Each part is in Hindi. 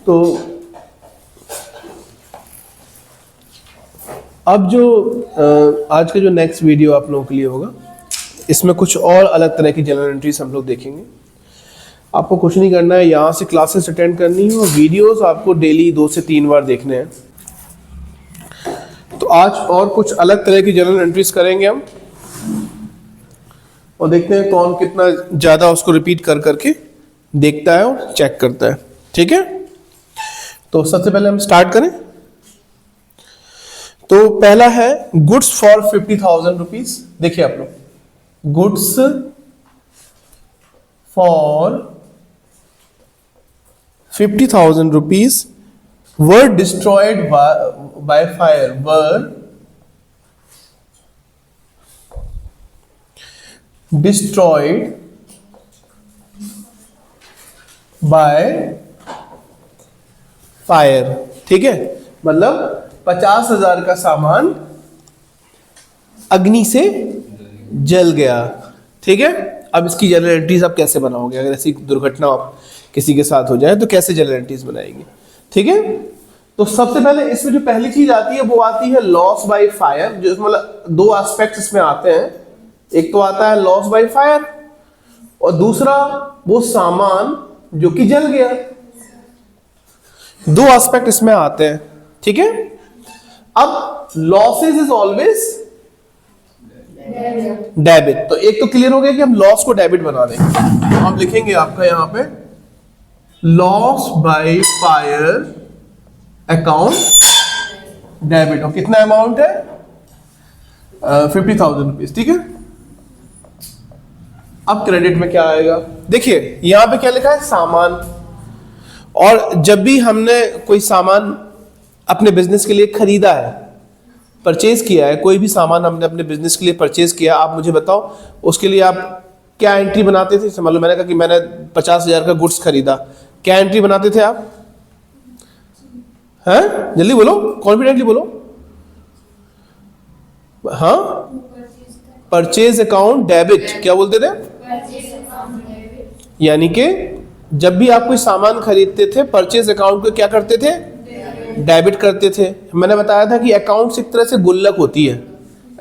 तो अब जो आज का जो नेक्स्ट वीडियो आप लोगों के लिए होगा, इसमें कुछ और अलग तरह की जर्नल एंट्रीज हम लोग देखेंगे। आपको कुछ नहीं करना है, यहाँ से क्लासेस अटेंड करनी है और वीडियोस आपको डेली 2 से 3 बार देखने हैं। तो आज और कुछ अलग तरह की जर्नल एंट्रीज करेंगे हम, और देखते हैं कौन कितना ज़्यादा उसको रिपीट कर करके देखता है और चेक करता है। ठीक है, तो सबसे पहले हम स्टार्ट करें। तो पहला है गुड्स फॉर 50,000 रुपीज। देखिए आप लोग, goods for 50,000 rupees were destroyed by fire, were destroyed by fire. ठीक है, मतलब 50,000 का सामान अग्नि से जल गया। ठीक है, अब इसकी जर्नल एंट्रीज आप कैसे बनाओगे? अगर ऐसी दुर्घटना किसी के साथ हो जाए तो कैसे जर्नल एंट्रीज बनाएंगे? ठीक है, तो सबसे पहले इसमें जो पहली चीज आती है वो आती है लॉस बाय फायर। जो मतलब 2 एस्पेक्ट्स इसमें आते हैं, एक तो आता है लॉस बाय फायर और दूसरा वो सामान जो कि जल गया। 2 एस्पेक्ट इसमें आते हैं। ठीक है, अब लॉसेस इज ऑलवेज डेबिट। तो एक तो क्लियर हो गया कि हम लॉस को डेबिट बना देंगे। तो हम लिखेंगे आपका यहां पे loss by fire account debit. और कितना अमाउंट है? 50,000 रुपीज। ठीक है, अब क्रेडिट में क्या आएगा? देखिए यहां पे क्या लिखा है? सामान। और जब भी हमने कोई सामान अपने बिजनेस के लिए खरीदा है, परचेज किया है, कोई भी सामान हमने अपने बिजनेस के लिए परचेज किया, आप मुझे बताओ उसके लिए आप क्या एंट्री बनाते थे? मान लो मैंने कहा कि मैंने 50,000 का गुड्स खरीदा, क्या एंट्री बनाते थे आप? हैं, जल्दी बोलो, कॉन्फिडेंटली बोलो। हाँ, परचेज अकाउंट डेबिट। क्या बोलते थे? यानी कि जब भी आप कोई सामान खरीदते थे, परचेज अकाउंट को क्या करते थे? डेबिट करते थे। मैंने बताया था कि अकाउंट्स एक तरह से गुल्लक होती है।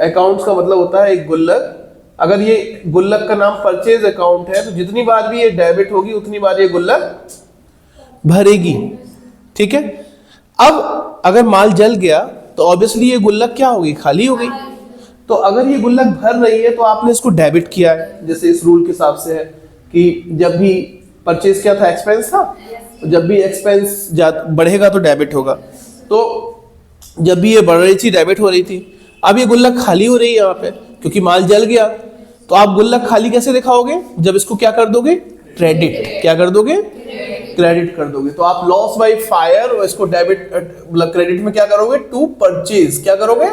अकाउंट्स का मतलब होता है एक गुल्लक। अगर ये गुल्लक का नाम परचेज अकाउंट है तो जितनी बार भी ये डेबिट होगी उतनी बार ये गुल्लक भरेगी। ठीक है, अब अगर माल जल गया तो ऑब्वियसली ये गुल्लक क्या होगी? खाली हो गई। तो अगर ये गुल्लक भर रही है तो आपने इसको डेबिट किया है। जैसे इस रूल के हिसाब से है कि जब भी परचेज क्या था? एक्सपेंस था। जब भी एक्सपेंस बढ़ेगा तो डेबिट होगा। तो जब भी ये बढ़ रही थी डेबिट हो रही थी। अब ये गुल्लक खाली हो रही है यहाँ पे क्योंकि माल जल गया। तो आप गुल्लक खाली कैसे दिखाओगे? जब इसको क्या कर दोगे? क्रेडिट। क्या कर दोगे? क्रेडिट कर दोगे। तो आप लॉस बाय फायर और इसको डेबिट मतलब क्रेडिट में क्या करोगे? To purchase. क्या करोगे?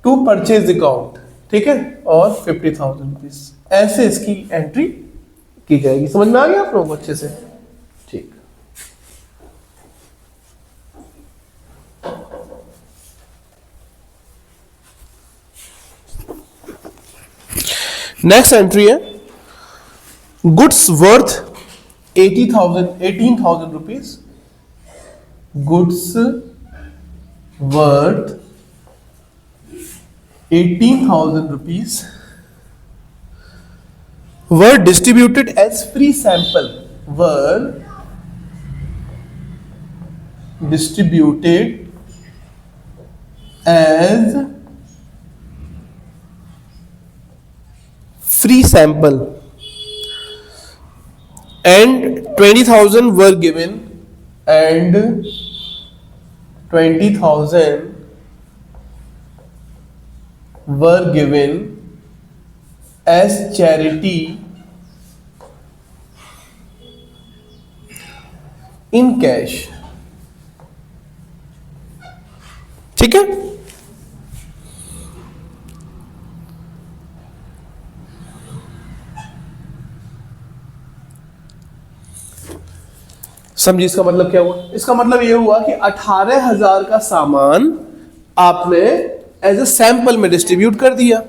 To purchase account. ठीक है, और 50,000 रुपीज ऐसे इसकी एंट्री की जाएगी। समझ में आ गया आप लोगों को अच्छे से? ठीक। नेक्स्ट एंट्री है goods worth 18,000 rupees. Goods worth 18,000 rupees were distributed as free sample. Were distributed as free sample and 20,000 were given and 20,000 were given as charity in cash. ठीक है, समझिए इसका मतलब क्या हुआ? इसका मतलब ये हुआ कि 18,000 का सामान आपने एज ए सैंपल में डिस्ट्रीब्यूट कर दिया।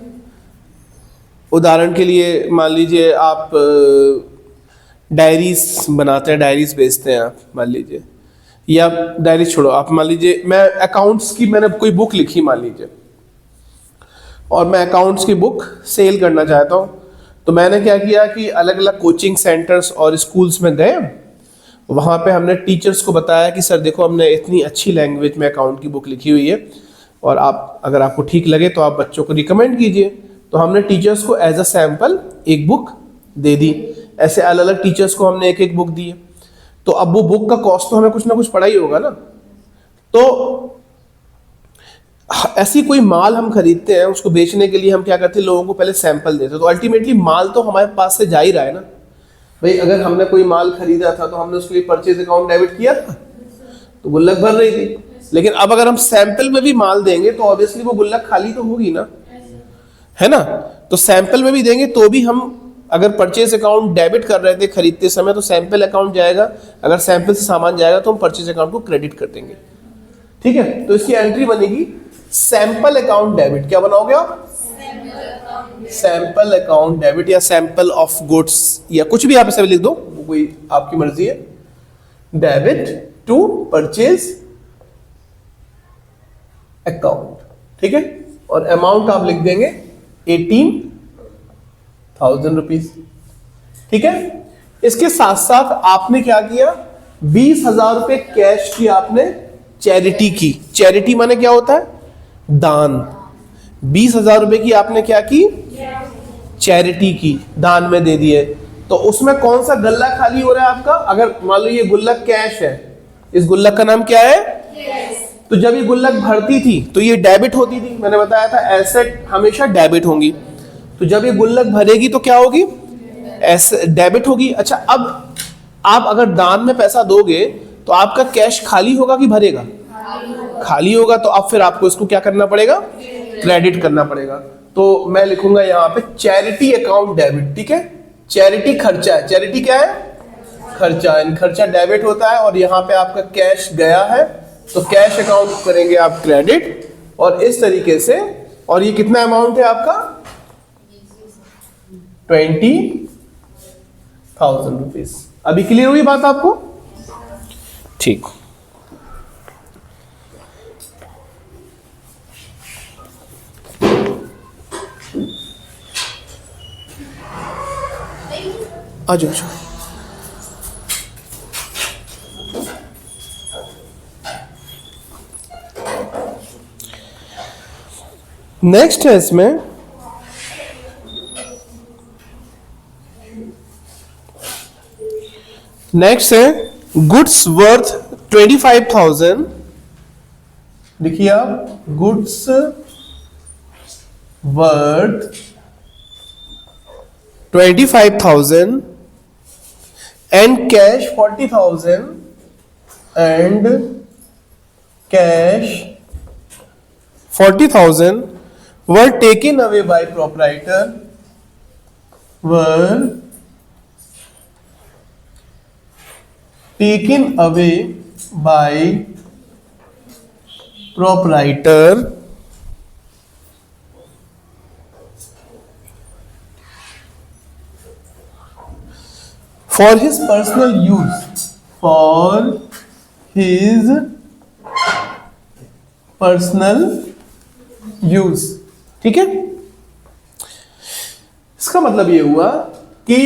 उदाहरण के लिए मान लीजिए आप डायरीज बनाते हैं, डायरीज बेचते हैं आप मान लीजिए, या डायरी छोड़ो, आप मान लीजिए मैं अकाउंट्स की मैंने कोई बुक लिखी मान लीजिए, और मैं अकाउंट्स की बुक सेल करना चाहता हूँ, तो मैंने क्या किया कि अलग अलग कोचिंग सेंटर्स और स्कूल्स में गए, वहाँ पे हमने टीचर्स को बताया कि सर देखो हमने इतनी अच्छी लैंग्वेज में अकाउंट की बुक लिखी हुई है, और आप अगर आपको ठीक लगे तो आप बच्चों को रिकमेंड कीजिए। तो हमने टीचर्स को एज अ सैम्पल एक बुक दे दी, ऐसे अलग अलग टीचर्स को हमने एक एक बुक दी है। तो अब वो बुक का कॉस्ट तो हमें कुछ ना कुछ पड़ा ही होगा ना, तो ऐसी कोई माल हम खरीदते हैं, उसको बेचने के लिए हम क्या करते हैं, लोगों को पहले सैंपल देते हैं। तो अल्टीमेटली माल तो हमारे पास से जा ही रहा है ना भाई। अगर हमने कोई माल खरीदा था तो हमने उसके लिए परचेज अकाउंट डेबिट किया था, तो गुल्लक भर रही थी। लेकिन अब अगर हम सैंपल में भी माल देंगे तो ऑब्वियसली वो गुल्लक खाली तो होगी ना, है ना। तो सैंपल में भी देंगे तो भी हम अगर परचेज अकाउंट डेबिट कर रहे थे खरीदते समय तो सैंपल अकाउंट जाएगा, अगर सैंपल से सामान जाएगा तो हम परचेज अकाउंट को क्रेडिट कर देंगे, ठीक है। तो इसकी एंट्री बनेगी सैंपल अकाउंट डेबिट। क्या बनाओगे आप? सैंपल अकाउंट डेबिट, या सैंपल ऑफ गुड्स, या कुछ भी आप इसे लिख दो, वो कोई आपकी मर्जी है। डेबिट टू परचेज अकाउंट, ठीक है। और अमाउंट आप लिख देंगे 18,000 रुपीज, ठीक है। इसके साथ साथ आपने क्या किया, 20,000 रुपए कैश की आपने चैरिटी की। चैरिटी माने क्या होता है? दान। 20,000 रुपए की आपने क्या की? चैरिटी की, दान में दे दिए। तो उसमें कौन सा गल्ला खाली हो रहा है आपका? अगर मान लो ये गुल्लक कैश है, इस गुल्लक का नाम क्या है? तो जब ये गुल्लक भरती थी तो ये डेबिट होती थी, मैंने बताया था एसेट हमेशा डेबिट होंगी। तो जब ये गुल्लक भरेगी तो क्या होगी? डेबिट होगी। अच्छा, अब आप अगर दान में पैसा दोगे तो आपका कैश खाली होगा कि भरेगा? खाली होगा। तो अब फिर आपको इसको क्या करना पड़ेगा? क्रेडिट करना पड़ेगा। तो मैं लिखूंगा यहाँ पे चैरिटी अकाउंट डेबिट, ठीक है। चैरिटी खर्चा है, चैरिटी क्या है? खर्चा। खर्चा डेबिट होता है, और यहाँ पे आपका कैश गया है तो कैश अकाउंट करेंगे आप क्रेडिट, और इस तरीके से। और ये कितना अमाउंट है आपका? 20,000 रुपीज। अभी क्लियर हुई बात आपको? ठीक। आ जाओ। नेक्स्ट है इसमें नेक्स्ट है गुड्स वर्थ 25,000। लिखिए आप, goods worth 25,000 and cash 40,000 and cash 40,000 were taken away by proprietor, were taken away by proprietor for his personal use, for his personal use, ठीक है। इसका मतलब ये हुआ कि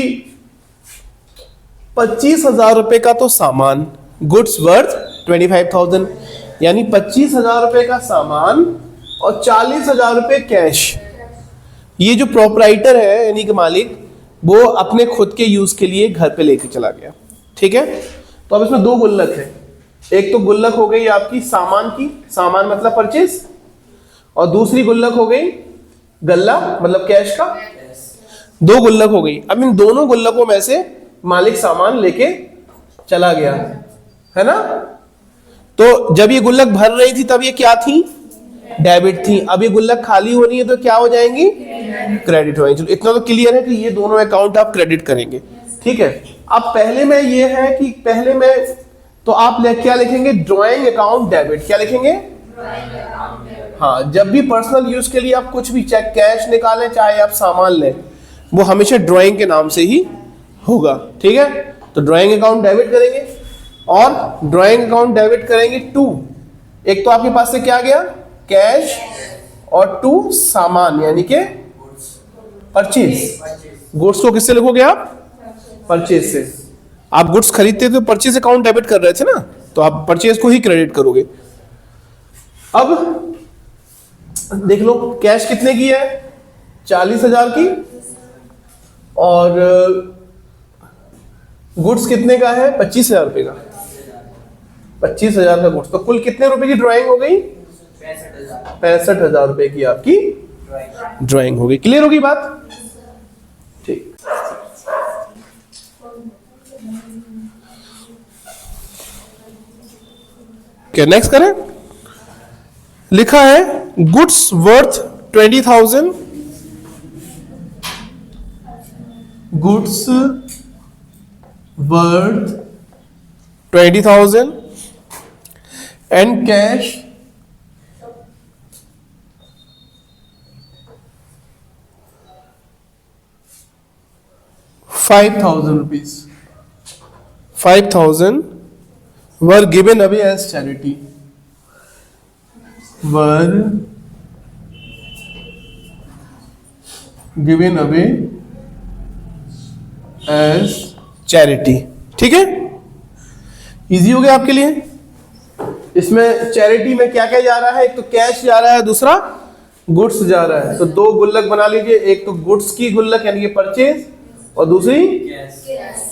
25,000 रुपए का तो सामान, गुड्स वर्थ 25,000, यानी 25,000 रुपए का सामान और 40,000 रुपए कैश। ये जो प्रोपराइटर है यानी कि मालिक, वो अपने खुद के यूज के लिए घर पे लेके चला गया, ठीक है। तो अब इसमें दो गुल्लक है। एक तो गुल्लक हो गई आपकी सामान की, सामान मतलब परचेज, और दूसरी गुल्लक हो गई गल्ला मतलब कैश का। दो गुल्लक हो गई। अब इन दोनों गुल्लकों में से मालिक सामान लेके चला गया, है ना। तो जब ये गुल्लक भर रही थी तब ये क्या थी? डेबिट थी। अब ये गुल्लक खाली हो रही है तो क्या हो जाएंगी? क्रेडिट हो जाएंगी। इतना तो क्लियर है कि ये दोनों अकाउंट आप क्रेडिट करेंगे, ठीक है। अब पहले में ये है कि पहले में तो आप क्या लिखेंगे? Drawing account debit. क्या लिखेंगे? हाँ, जब भी पर्सनल यूज के लिए आप कुछ भी, चाहे कैश निकालें चाहे आप सामान लें, वो हमेशा ड्राइंग के नाम से ही होगा, ठीक है। तो ड्राइंग अकाउंट डेबिट करेंगे और ड्राइंग अकाउंट डेबिट करेंगे टू, एक तो आपके पास से क्या गया कैश, और टू सामान यानी के परचेज। गुड्स को किससे लिखोगे आप? परचेज से। आप गुड्स खरीदते थे तो परचेज अकाउंट डेबिट कर रहे थे ना, तो आप परचेज को ही क्रेडिट करोगे। अब देख लो कैश कितने की है, 40,000 की, और गुड्स कितने का है, 25,000 रुपए का। 25,000 का गुड्स, तो कुल कितने रुपए की ड्राइंग हो गई? 65,000 रुपए की आपकी ड्राइंग हो गई। क्लियर होगी बात? ठीक। क्या नेक्स्ट करें? लिखा है goods worth 20,000, goods worth 20,000 and cash 5,000 rupees. 5,000 were given away as charity. Were given away as charity. ठीक है, इजी हो गया आपके लिए। इसमें चैरिटी में क्या क्या जा रहा है? एक तो कैश जा रहा है, दूसरा गुड्स जा रहा है। तो दो गुल्लक बना लीजिए, एक तो गुड्स की गुल्लक यानी कि परचेज, और दूसरी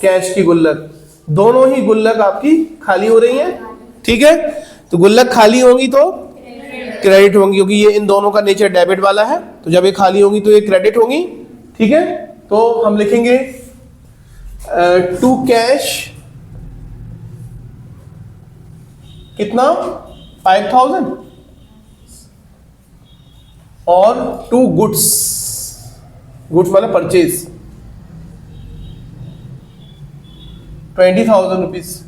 कैश की गुल्लक। दोनों ही गुल्लक आपकी खाली हो रही हैं, ठीक है। तो गुल्लक खाली होंगी तो क्रेडिट होंगी, क्योंकि ये इन दोनों का नेचर डेबिट वाला है। तो जब ये खाली होंगी तो ये क्रेडिट होंगी, ठीक है। तो हम लिखेंगे टू कैश कितना 5,000 और टू गुड्स, गुड्स माने परचेज 20,000 रुपीज।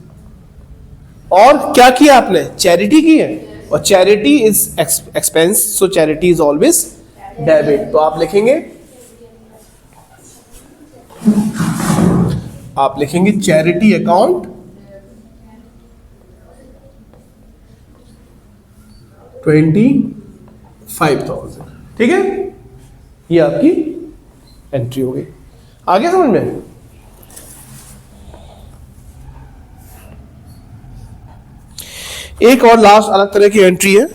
और क्या किया आपने? चैरिटी की है, और charity is expense, so charity is always debit. तो आप लिखेंगे चैरिटी अकाउंट 25,000, ठीक है। ये आपकी एंट्री हो गई। आगे समझ में? एक और लास्ट अलग तरह की एंट्री है,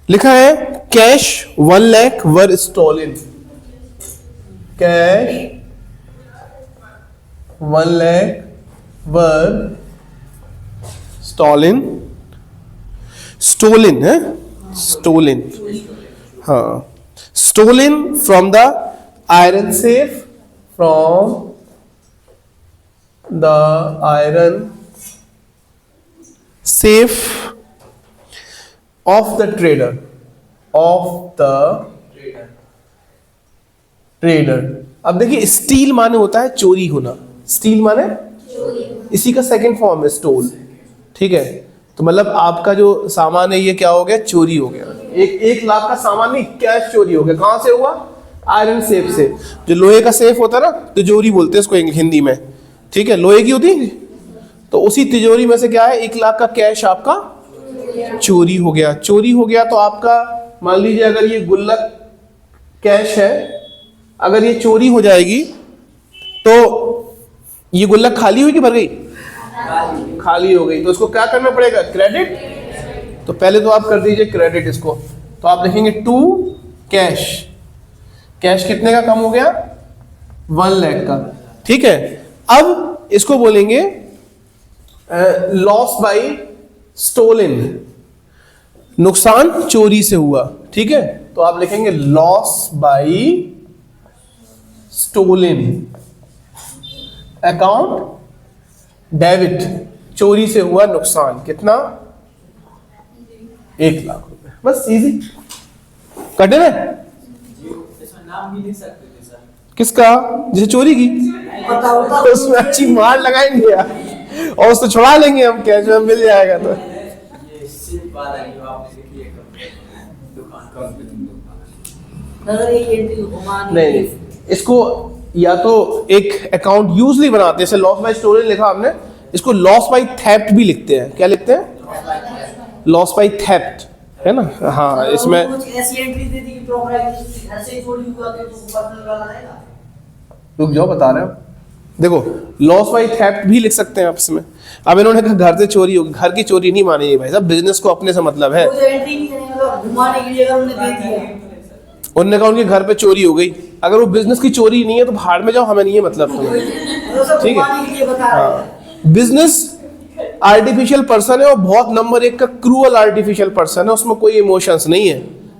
लिखा है cash 1 lakh were stolen. Cash 1 lakh were stolen. Stolen है, स्टोलन, हाँ, stolen from the iron safe, from the iron safe of the trader, अब देखिए स्टील माने होता है चोरी होना, स्टील माने इसी का सेकंड फॉर्म है स्टोल, ठीक है। तो मतलब आपका जो सामान है ये क्या हो गया? चोरी हो गया। 1 लाख का सामान नहीं, कैश चोरी हो गया। कहां से हुआ? आयरन सेफ से। जो लोहे का सेफ होता है ना, तिजोरी बोलते हैं उसको हिंदी में, ठीक है, लोहे की होती है। तो उसी तिजोरी में से क्या है, 1 लाख का कैश आपका चोरी हो गया। चोरी हो गया तो आपका मान लीजिए अगर ये गुल्लक कैश है, अगर ये चोरी हो जाएगी तो ये गुल्लक खाली हुई कि भर गई? खाली हो गई। तो उसको क्या करना पड़ेगा? क्रेडिट। तो पहले तो आप कर दीजिए क्रेडिट इसको। तो आप लिखेंगे टू कैश। कैश कितने का कम हो गया? 1 लाख का, ठीक है। अब इसको बोलेंगे लॉस बाय स्टोलन, नुकसान चोरी से हुआ, ठीक है। तो आप लिखेंगे loss by stolen account debit, चोरी से हुआ नुकसान कितना? 1 लाख रुपए। बस इजी, कटे ना? नाम भी लिख सकते थे सर। किसका? जैसे चोरी की, उसमें अच्छी मार लगाएंगे यार, और उसको छुड़ा लेंगे हम, कैश में मिल जाएगा। तो ये सिर्फ बात है, आपने देखी है दुकान अगर एक एंट्री घुमानी नहीं, इसको या तो एक अकाउंट यूजली बनाते हैं, जैसे लॉस बाय स्टोरेज लिखा आपने, इसको लॉस बाय थेफ्ट भी लिखते हैं। क्या लिखते हैं? लॉस बाय थेफ्ट, है ना? हाँ, इसमें कुछ ऐसी एंट्री दे दी कि प्रॉपर्टी घर से चोरी हुआ तो पर्सनल वाला रहेगा। रुक जाओ, बता रहे हो। देखो, लॉस बाय थेफ्ट भी लिख सकते हैं आप इसमें। अब इन्होंने कहा घर से चोरी होगी, घर की चोरी नहीं मानेगी भाई साहब, बिजनेस को अपने से मतलब है। वो जो एंट्री नहीं करेंगे मतलब घुमाने के लिए अगर उन्हें दे दिया, उनने कहा उनके घर पे चोरी हो गई, अगर वो बिजनेस की चोरी नहीं है तो भाड़ में जाओ, हमें नहीं है मतलब तुम्हें। तो सब ठीक है। घुमाने के लिए बता रहे हैं। बिजनेस आर्टिफिशियल पर्सन है और बहुत नंबर 1 का क्रूअल आर्टिफिशियल पर्सन है, उसमें कोई इमोशंस नहीं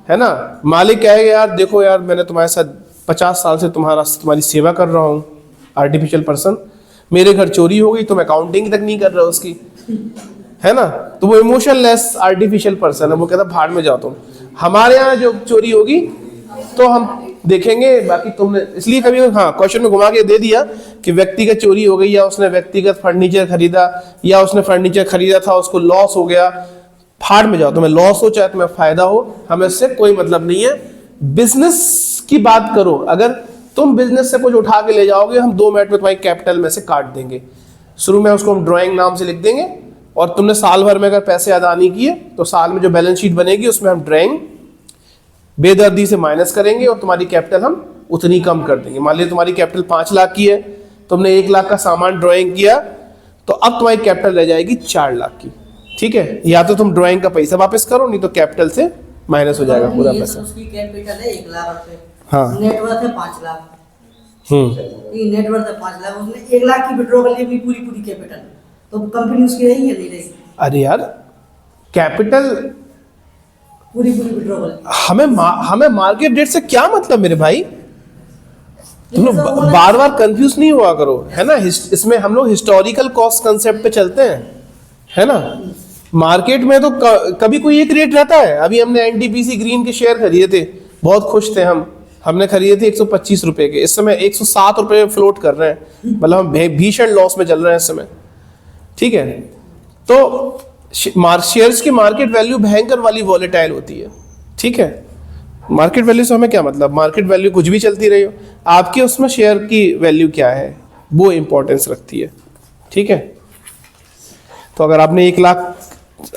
है ना? मालिक कहेगा यार देखो यार, मैंने तुम्हारे साथ 50 साल से तुम्हारी सेवा कर रहा हूँ, आर्टिफिशियल पर्सन, मेरे घर चोरी हो गई, तुम अकाउंटिंग तक नहीं कर रहे हो उसकी, है ना? तो वो इमोशनलेस आर्टिफिशियल पर्सन है, वो कहता भाड़ में जाओ तुम। हमारे यहाँ जो चोरी होगी तो हम देखेंगे, बाकी तुमने इसलिए कभी हाँ क्वेश्चन में घुमा के दे दिया कि व्यक्तिगत चोरी हो गई, या उसने व्यक्तिगत फर्नीचर खरीदा, या उसने फर्नीचर खरीदा था उसको लॉस हो गया, फाड़ में जाओ, तुम्हें लॉस हो चाहे तुम्हें फायदा हो, हमें इससे कोई मतलब नहीं है। बिजनेस की बात करो, अगर तुम बिजनेस से कुछ उठा के ले जाओगे, हम 2 मिनट में तुम्हारी कैपिटल में से काट देंगे। शुरू में उसको हम ड्राइंग नाम से लिख देंगे, और तुमने साल भर में अगर पैसे अदा नहीं किए तो साल में जो बैलेंस शीट बनेगी उसमें हम ड्राइंग बेदर्दी से माइनस करेंगे और तुम्हारी कैपिटल हम उतनी कम कर देंगे। मान लीजिए तुम्हारी कैपिटल 5 लाख की है, तुमने 1 लाख का सामान ड्राइंग किया, तो अब तुम्हारी कैपिटल रह जाएगी 4 लाख की। ठीक है, या तो तुम ड्राइंग का पैसा वापस करो, नहीं तो कैपिटल से माइनस हो जाएगा पूरा पैसा। उसकी कैपिटल है 1 लाख रुपए, हाँ। नेटवर्थ है 5 लाख। ये नेटवर्थ है 5 लाख, उसने 1 लाख की विड्रॉ कर ली अपनी पूरी कैपिटल, तो कंपनी उसकी रहेगी या नहीं रहेगी? अरे यार, कैपिटल पूरी विड्रॉ कर ली। हमें मार्केट रेट से क्या मतलब मेरे भाई? तुम लोग बार बार कंफ्यूज नहीं हुआ करो, है ना? इसमें हम लोग हिस्टोरिकल कॉस्ट कंसेप्ट पे चलते हैं, है ना? मार्केट में तो कभी कोई एक रेट रहता है। अभी हमने एनटीपीसी ग्रीन के शेयर खरीदे थे, बहुत खुश थे हमने खरीदे थे 125 रुपए के, इस समय 107 रुपए फ्लोट कर रहे हैं, मतलब हम भीषण लॉस में चल रहे हैं इस समय। ठीक है, तो शेयर्स की मार्केट वैल्यू भयंकर वाली वॉलेटाइल होती है। ठीक है, मार्केट वैल्यू से हमें क्या मतलब? मार्केट वैल्यू कुछ भी चलती रही हो, आपके उसमें शेयर की वैल्यू क्या है वो इंपॉर्टेंस रखती है। ठीक है, तो अगर आपने 1 लाख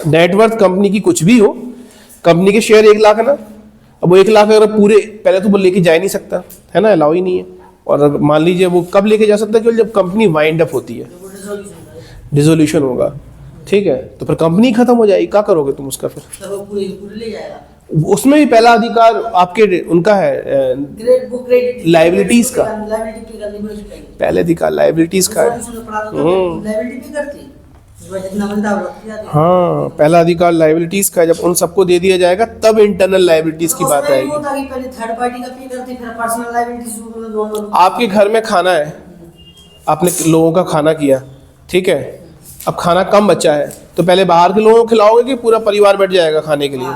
नेटवर्थ कंपनी की कुछ भी हो, कंपनी के शेयर 1 लाख है ना, अब वो 1 लाख अगर पूरे, पहले तो वो लेके जा ही नहीं सकता, है ना? अलाउ ही नहीं है। और मान लीजिए वो कब लेके जा सकता है? केवल जब कंपनी वाइंड अप होती है, डिसोल्यूशन होगा। ठीक है, तो फिर कंपनी खत्म हो जाएगी, क्या करोगे तुम उसका? फिर तो वो पूरे ले जाएगा। उसमें भी पहला अधिकार आपके उनका है, लाइबिलिटीज का पहले अधिकार, लाइबिलिटीज का है। हाँ, पहला अधिकार लाइबिलिटीज का है। जब उन सबको दे दिया जाएगा तब इंटरनल लाइबिलिटीज की बात आएगी। आपके घर में खाना है, आपने लोगों का खाना किया, ठीक है, अब खाना कम बचा है, तो पहले बाहर के लोगों को खिलाओगे कि पूरा परिवार बैठ जाएगा खाने के लिए,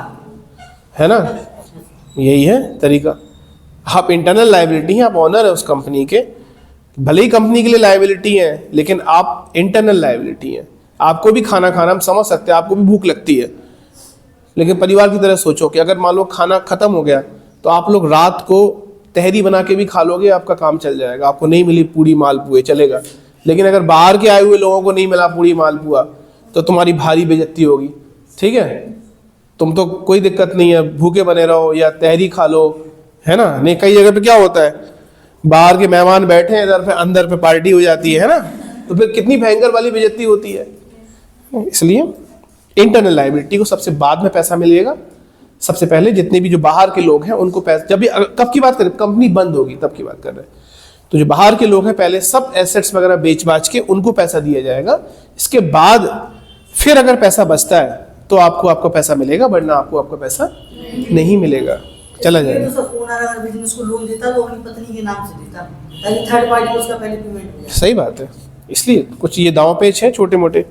है ना? यही है तरीका। आप इंटरनल लाइबिलिटी हैं, आप ऑनर है उस कंपनी के, भले ही कंपनी के लिए लाइबिलिटी है, लेकिन आप इंटरनल लाइबिलिटी हैं। आपको भी खाना खाना हम समझ सकते हैं, आपको भी भूख लगती है, लेकिन परिवार की तरह सोचो कि अगर मान लो खाना खत्म हो गया तो आप लोग रात को तहरी बना के भी खा लोगे, आपका काम चल जाएगा। आपको नहीं मिली पूड़ी मालपुए, चलेगा, लेकिन अगर बाहर के आए हुए लोगों को नहीं मिला पूड़ी मालपुआ तो तुम्हारी भारी बेइज्जती होगी। ठीक है, तुम तो कोई दिक्कत नहीं है, भूखे बने रहो या तहरी खा लो, है ना? नहीं, कई जगह पे क्या होता है, बाहर के मेहमान बैठे हैं इधर पे, अंदर पे पार्टी हो जाती है ना? तो फिर कितनी भयंकर वाली बेइज्जती होती है। इसलिए इंटरनल लायबिलिटी को सबसे बाद में पैसा मिलेगा, सबसे पहले जितने भी जो बाहर के लोग हैं उनको पैसा, जब भी कब की बात करें, कंपनी बंद होगी तब की बात कर रहे हैं, तो जो बाहर के लोग हैं पहले सब एसेट्स वगैरह बेच बाच के उनको पैसा दिया जाएगा। इसके बाद फिर अगर पैसा बचता है तो आपको आपका पैसा मिलेगा, वरना आपको आपका पैसा नहीं मिलेगा, चला जाएगा। तो ओनर अगर बिजनेस को लोन देता तो अपनी पत्नी के नाम से देता, ताकि थर्ड पार्टी को उसका पहले पेमेंट हो जाए। सही बात है, इसलिए कुछ ये दांव पेच है छोटे मोटे।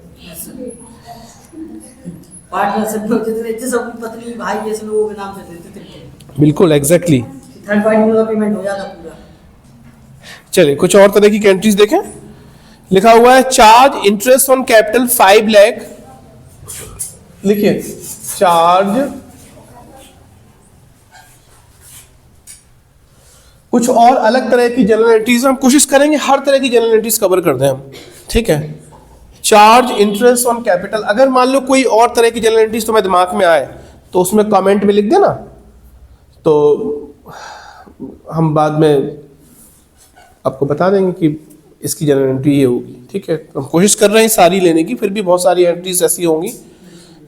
पार्टनरशिप में जितने अच्छे सब अपनी पत्नी भाई जैसे लोगों के नाम से देते थे। बिल्कुल एग्जैक्टली, थर्ड पार्टी में पेमेंट हो जाता पूरा। चलिए कुछ और तरह की एंट्रीज देखें। लिखा हुआ है charge interest on capital 5 lakh, लिखिए चार्ज कुछ और अलग तरह की जनरल एंट्रीज हम कोशिश करेंगे हर तरह की जनरल एंट्रीज कवर कर दें हम, ठीक है। चार्ज इंटरेस्ट ऑन कैपिटल, अगर मान लो कोई और तरह की जनरल एंट्रीज तुम्हें दिमाग में आए तो उसमें कमेंट में लिख देना, तो हम बाद में आपको बता देंगे कि इसकी जनरल एंट्री ये होगी, ठीक है। हम कोशिश कर रहे हैं सारी लेने की, फिर भी बहुत सारी एंट्रीज ऐसी होंगी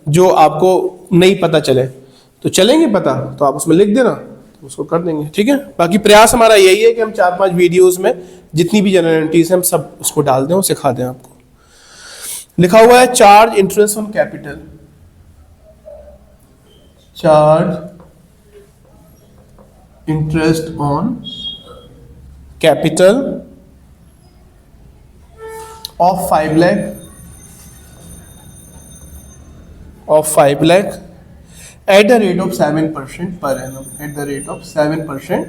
जो आपको नहीं पता चले, तो चलेंगे पता तो आप उसमें लिख देना, तो उसको कर देंगे, ठीक है। बाकी प्रयास हमारा यही है कि हम 4-5 वीडियोस में जितनी भी जनरल एंट्रीज हैं हम सब उसको डाल दें और सिखा दें आपको। लिखा हुआ है charge interest on capital, charge interest on capital of 5 lakh at the rate of 7% per annum, at the rate of 7%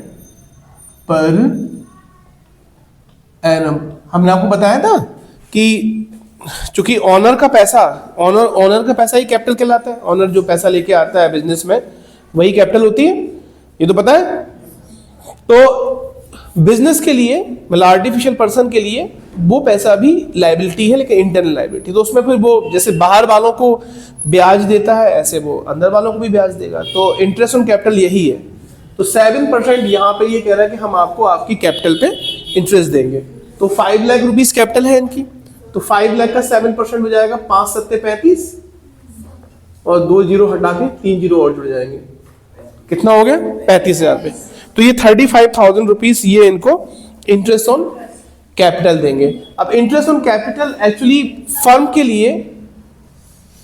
per annum। हमने आपको बताया था कि चूंकि ऑनर का पैसा ही कैपिटल कहलाता है, ऑनर जो पैसा लेके आता है बिजनेस में वही कैपिटल होती है, ये तो पता है। तो बिजनेस के लिए मतलब आर्टिफिशियल पर्सन के लिए वो पैसा भी लायबिलिटी है, लेकिन इंटरनल लायबिलिटी, तो उसमें फिर वो जैसे बाहर वालों को ब्याज देता है ऐसे वो अंदर वालों को भी ब्याज देगा, तो इंटरेस्ट ऑन कैपिटल यही है। तो 7% यहाँ पे ये कह रहा है कि हम आपको आपकी कैपिटल पे इंटरेस्ट देंगे, तो 5 लाख रुपीस कैपिटल है इनकी, तो 5 लाख का 7% हो जाएगा 5 सत्ते 35 और 2 जीरो हटा के 3 जीरो और जुड़ जाएंगे, कितना हो गया 35,000 रुपये। तो ये 35,000 रुपीस ये इनको इंटरेस्ट ऑन कैपिटल देंगे। अब interest on capital actually firm के लिए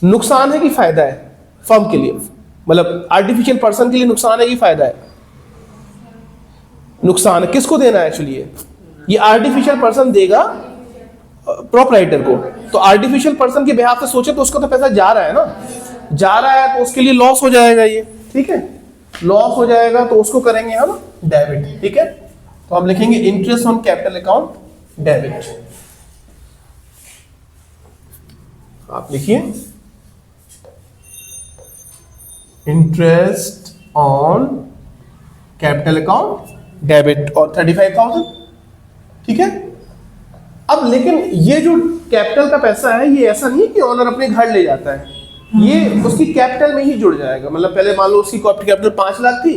नुकसान है कि फायदा है? फर्म के लिए मतलब आर्टिफिशियल पर्सन के लिए नुकसान है कि फायदा है? नुकसान है। किसको देना है एक्चुअली? ये आर्टिफिशियल पर्सन देगा प्रोपराइटर को। तो आर्टिफिशियल पर्सन के बिहाफ से सोचे तो उसको तो पैसा जा रहा है ना, जा रहा है तो उसके लिए लॉस हो जाएगा ये, ठीक है, लॉस हो जाएगा तो उसको करेंगे हम डेबिट, ठीक है। तो हम लिखेंगे interest on capital account debit. आप लिखिए interest on capital account debit और 35,000, ठीक है। अब लेकिन ये जो कैपिटल का पैसा है ये ऐसा नहीं है कि ऑनर अपने घर ले जाता है, ये उसकी कैपिटल में ही जुड़ जाएगा। मतलब पहले मान लो उसकी कैपिटल 5 लाख थी,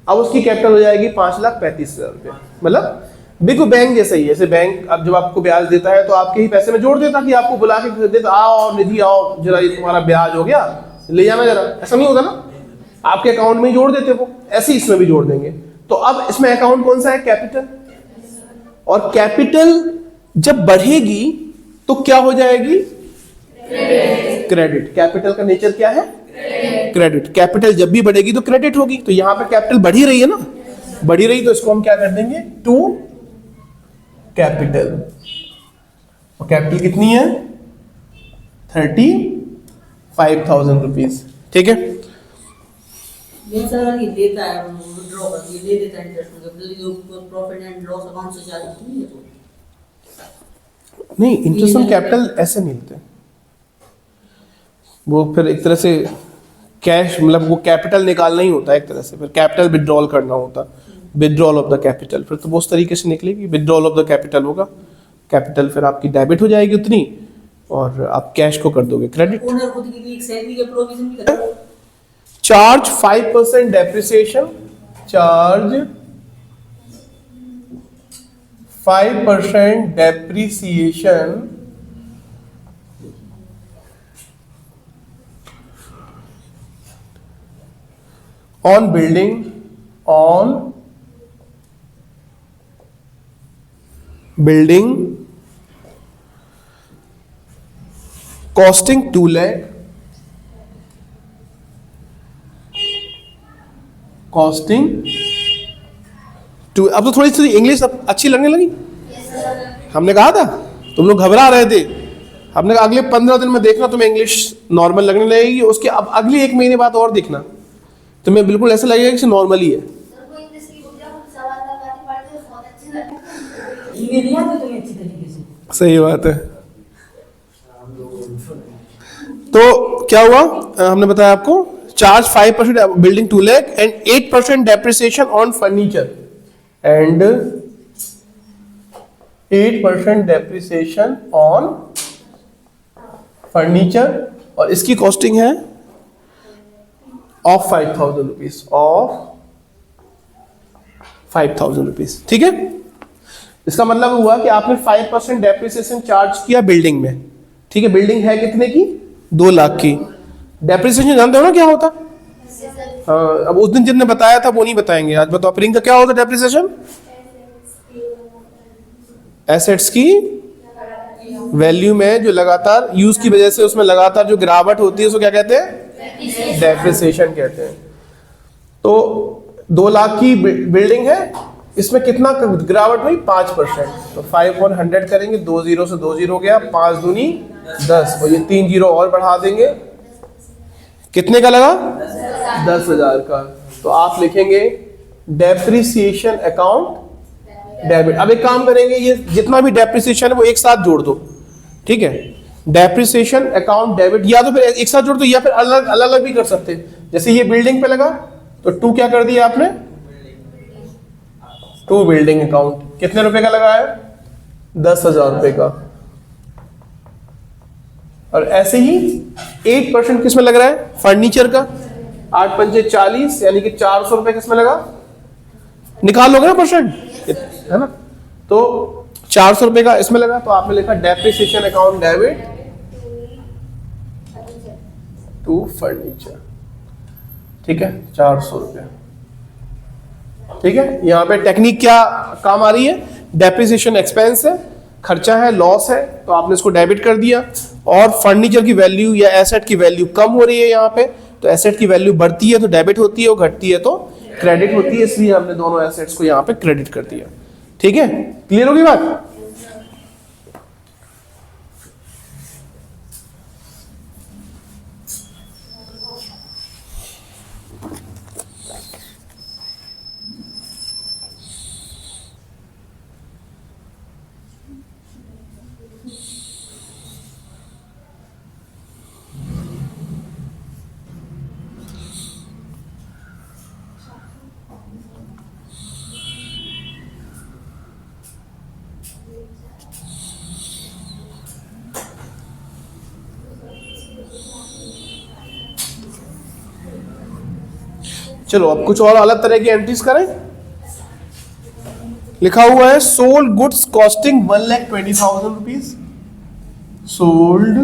अब उसकी कैपिटल हो जाएगी 5,35,000 रुपये। मतलब बिल्कुल बैंक जैसा ही है। जैसे बैंक अब जब आपको ब्याज देता है तो आपके ही पैसे में जोड़ देता कि आपको बुला के देता, आओ निधि आओ जरा ये तुम्हारा ब्याज हो गया ले जाना जरा, ऐसा नहीं होता ना, आपके अकाउंट में ही जोड़ देते वो, ऐसे ही इसमें भी जोड़ देंगे। तो अब इसमें अकाउंट कौन सा है? कैपिटल। और कैपिटल जब बढ़ेगी तो क्या हो जाएगी? क्रेडिट। कैपिटल का नेचर क्या है? क्रेडिट। कैपिटल जब भी बढ़ेगी तो क्रेडिट होगी, तो यहां पे कैपिटल बढ़ी रही है ना, बढ़ी रही तो इसको हम क्या कर देंगे? To capital. और कैपिटल कितनी है? 35,000 रुपीज, ठीक है। ये देता है विड्रॉ कर, ये दे देता है इंटरेस्ट जो प्रॉफिट एंड लॉस अकाउंट से चार्ज नहीं है। नहीं, इंटरेस्ट ऑन कैपिटल ऐसे नहीं होते वो, फिर एक तरह से कैश मतलब वो कैपिटल निकालना ही होता है एक तरह से, फिर कैपिटल विड्रॉल करना होता, विड्रॉल ऑफ द कैपिटल, फिर तो वो उस तरीके से निकलेगी, विड्रॉल ऑफ द कैपिटल होगा, कैपिटल फिर आपकी डेबिट हो जाएगी उतनी और आप कैश को कर दोगे क्रेडिट। ओनर खुद के लिए एक सैलरी का प्रोविजन भी करता है। Charge 5% depreciation, charge 5% depreciation on building, on building costing 2 lakh, costing 2। अब तो थोड़ी सी इंग्लिश अच्छी लगने लगी। हमने कहा था तुम लोग घबरा रहे थे, हमने कहा अगले 15 दिन में देखना तुम्हें इंग्लिश नॉर्मल लगने लगेगी, उसके अब अगली 1 महीने बाद और देखना तुम्हें बिल्कुल ऐसा लगेगा कि नॉर्मल ही है। सही बात है। तो क्या हुआ हमने बताया आपको, charge 5% building 2 lakh and 8% depreciation on furniture and 8% depreciation on furniture, और इसकी कॉस्टिंग है ऑफ 5,000 रुपीज, ऑफ 5,000 रुपीज। ठीक है, इसका मतलब हुआ कि आपने 5% डेप्रिसिएशन चार्ज किया बिल्डिंग में। ठीक है, बिल्डिंग है कितने की? 2 लाख की। डेप्रिसिएशन जानते हो ना क्या होता? हाँ, अब उस दिन जिनने बताया था वो नहीं बताएंगे, आज बताओ प्रियंका क्या होता है डेप्रिसिएशन? एसेट्स की वैल्यू में जो लगातार यूज की वजह से उसमें लगातार जो गिरावट होती है उसको क्या कहते हैं? डेप्रिसिएशन कहते हैं। तो 2 लाख की बिल्डिंग है, इसमें कितना गिरावट हुई? 5%। तो 5/100 करेंगे, 2 जीरो से 2 जीरो गया, 5 दूनी 10, और ये 3 जीरो और बढ़ा देंगे, कितने का लगा? 10,000 का। तो आप लिखेंगे डेप्रिसिएशन अकाउंट डेबिट। अब एक काम करेंगे, ये जितना भी डेप्रिसिएशन है वो एक साथ जोड़ दो। ठीक है, डेप्रिसिएशन अकाउंट डेबिट, या तो फिर एक साथ जोड़ दो या फिर अलग अलग भी कर सकते हैं। जैसे ये बिल्डिंग पे लगा तो 2 क्या कर दिया आपने? 2 बिल्डिंग अकाउंट, कितने रुपए का लगा है? 10,000 रुपए का। और ऐसे ही 8% किसमें लग रहा है? फर्नीचर का। 8 पंचे 40, यानी कि 400 रुपए किसमें लगा? निकाल लोगे ना परसेंट, है ना? तो 400 रुपए का इसमें लगा, तो आपने लिखा depreciation account debit to furniture. ठीक है, 400 रुपए। ठीक है, यहां पे टेक्निक क्या काम आ रही है? डेप्रिसिएशन एक्सपेंस है, खर्चा है, लॉस है, तो आपने इसको डेबिट कर दिया। और फर्नीचर की वैल्यू या एसेट की वैल्यू कम हो रही है यहाँ पे, तो एसेट की वैल्यू बढ़ती है तो डेबिट होती है, और घटती है तो क्रेडिट होती है, इसलिए हमने दोनों एसेट्स को यहाँ पे क्रेडिट कर दिया। ठीक है, क्लियर होगी बात? चलो अब कुछ और अलग तरह की एंट्रीज करें। लिखा हुआ है sold goods costing 1,20,000 rupees. Sold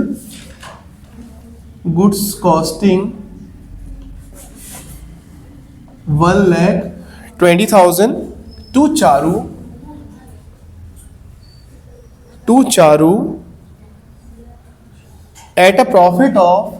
goods costing 1,20,000 to Charu at a profit of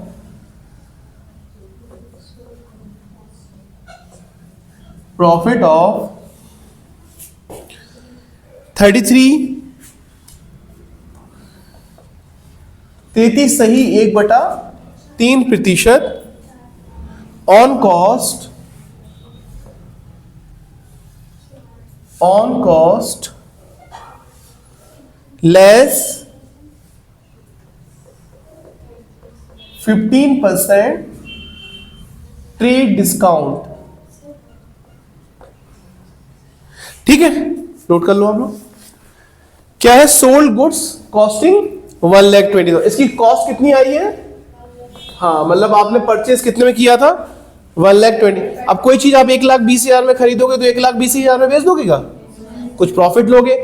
33 सही 1/3% on cost less 15% trade discount. ठीक है, नोट कर लो आप लोग। क्या है? Sold goods costing 1,20,000। इसकी कॉस्ट कितनी आई है? हाँ, मतलब आपने परचेज कितने में किया था? 1,20,000। अब कोई चीज आप 1,20,000 में खरीदोगे तो 1,20,000 में बेच दोगे क्या? कुछ प्रॉफिट लोगे,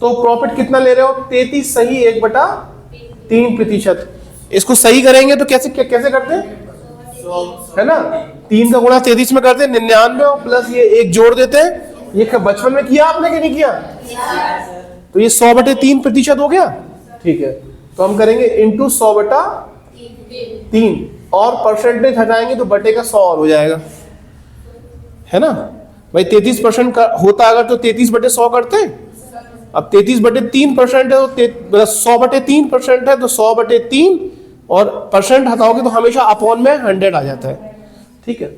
तो प्रॉफिट कितना ले रहे हो? 33 सही 1/3%। इसको सही करेंगे तो कैसे करते हैं? है ना, 3 का गुणा 33 में करते हैं, 99, और प्लस ये 1 जोड़ देते हैं। ये बचपन में किया आपने कि नहीं किया? तो ये 100/3% हो गया। ठीक है, तो हम करेंगे इंटू 100/3, और परसेंटेज हटाएंगे तो बटे का 100 और हो जाएगा, है ना भाई? 33% का होता अगर तो 33/100 करते। अब 33/3% है तो 100/3% है तो 100/3, और परसेंट हटाओगे तो हमेशा अपॉन में 100 आ जाता है। ठीक है,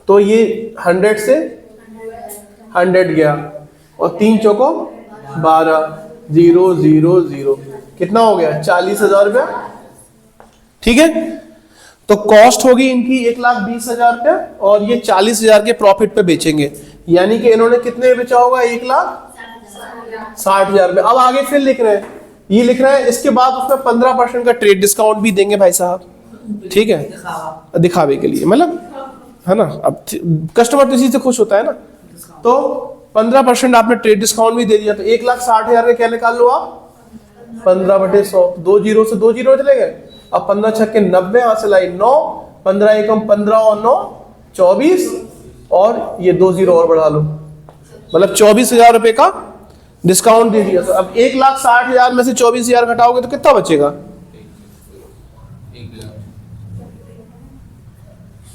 तो ये 100 से 100 गया, और 3 चौको 12, 0 0 0, कितना हो गया? 40,000 रुपया। ठीक है, तो कॉस्ट होगी इनकी 1,20,000 रुपया, और ये 40,000 के प्रॉफिट पे बेचेंगे। यानी कि इन्होंने कितने में बेचा होगा, 1,60,000 में। अब आगे फिर लिख रहे हैं, ये लिख रहे हैं इसके बाद उसमें 15% का ट्रेड डिस्काउंट भी देंगे भाई साहब, ठीक है, दिखावे के लिए, मतलब है ना। अब कस्टमर तो इसी से खुश होता है ना। तो 15% आपने ट्रेड डिस्काउंट भी दे दिया, तो 1,60,000 का क्या निकाल लो आप, 15/100, 2 जीरो से 2 जीरो चले गए। अब 15 छक्के 90 हासिल आई 9, 15 एकम 15 और 9 24, और ये 2 जीरो और बढ़ा लो, मतलब 24,000 रुपए का डिस्काउंट दे दिया। तो अब 1,60,000 में से 24,000 घटाओगे तो कितना बचेगा,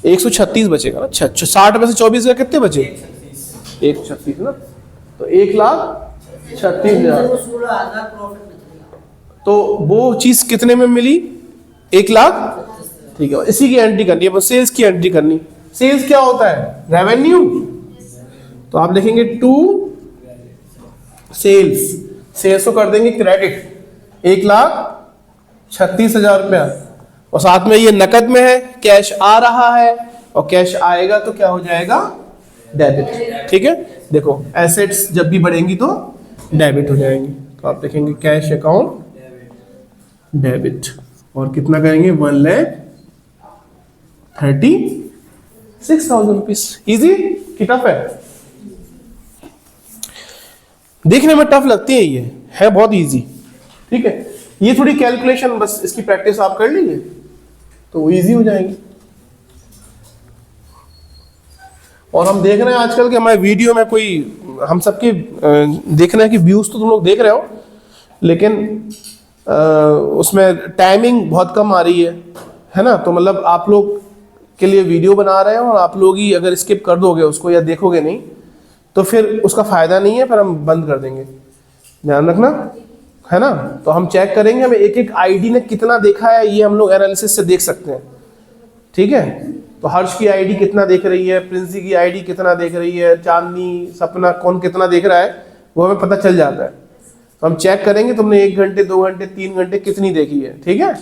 136 बचेगा ना। 60 में से 24,000 कितने बचे, 136 ना। तो 1,36,000, वो 16,000 प्रॉफिट में चलेगा। तो वो चीज कितने में मिली, 1,00,000, ठीक है। इसी की एंट्री करनी है, सेल्स की एंट्री करनी। सेल्स क्या होता है, रेवेन्यू। तो आप लिखेंगे टू सेल्स, सेल्स को कर देंगे क्रेडिट 1,36,000 रुपया, और साथ में ये नकद में है, कैश आ रहा है, और कैश आएगा तो क्या हो जाएगा, डेबिट, ठीक है। देखो एसेट्स जब भी बढ़ेंगी तो डेबिट हो जाएंगी। तो आप लिखेंगे कैश अकाउंट डेबिट, और कितना करेंगे, 1,36,000 रुपीज। इजी कि टफ है, देखने में टफ लगती है, ये है बहुत इजी, ठीक है। ये थोड़ी कैलकुलेशन, बस इसकी प्रैक्टिस आप कर लीजिए तो वो इजी हो जाएंगी। और हम देख रहे हैं आजकल के हमारे वीडियो में कोई, हम सबके देख रहे हैं कि व्यूज तो तुम लोग देख रहे हो, लेकिन उसमें टाइमिंग बहुत कम आ रही है ना। तो मतलब आप लोग के लिए वीडियो बना रहे हैं, और आप लोग ही अगर स्किप कर दोगे उसको या देखोगे नहीं तो फिर उसका फायदा नहीं है, फिर हम बंद कर देंगे, ध्यान रखना, है ना। तो हम चेक करेंगे हमें एक एक आईडी ने कितना देखा है, ये हम लोग एनालिसिस से देख सकते हैं, ठीक है। तो हर्ष की आईडी कितना देख रही है, प्रिंसी की आईडी कितना देख रही है, चांदनी, सपना, कौन कितना देख रहा है, वो हमें पता चल जाता है। तो हम चेक करेंगे तुमने 1 घंटे 2 घंटे 3 घंटे कितनी देखी है, ठीक है।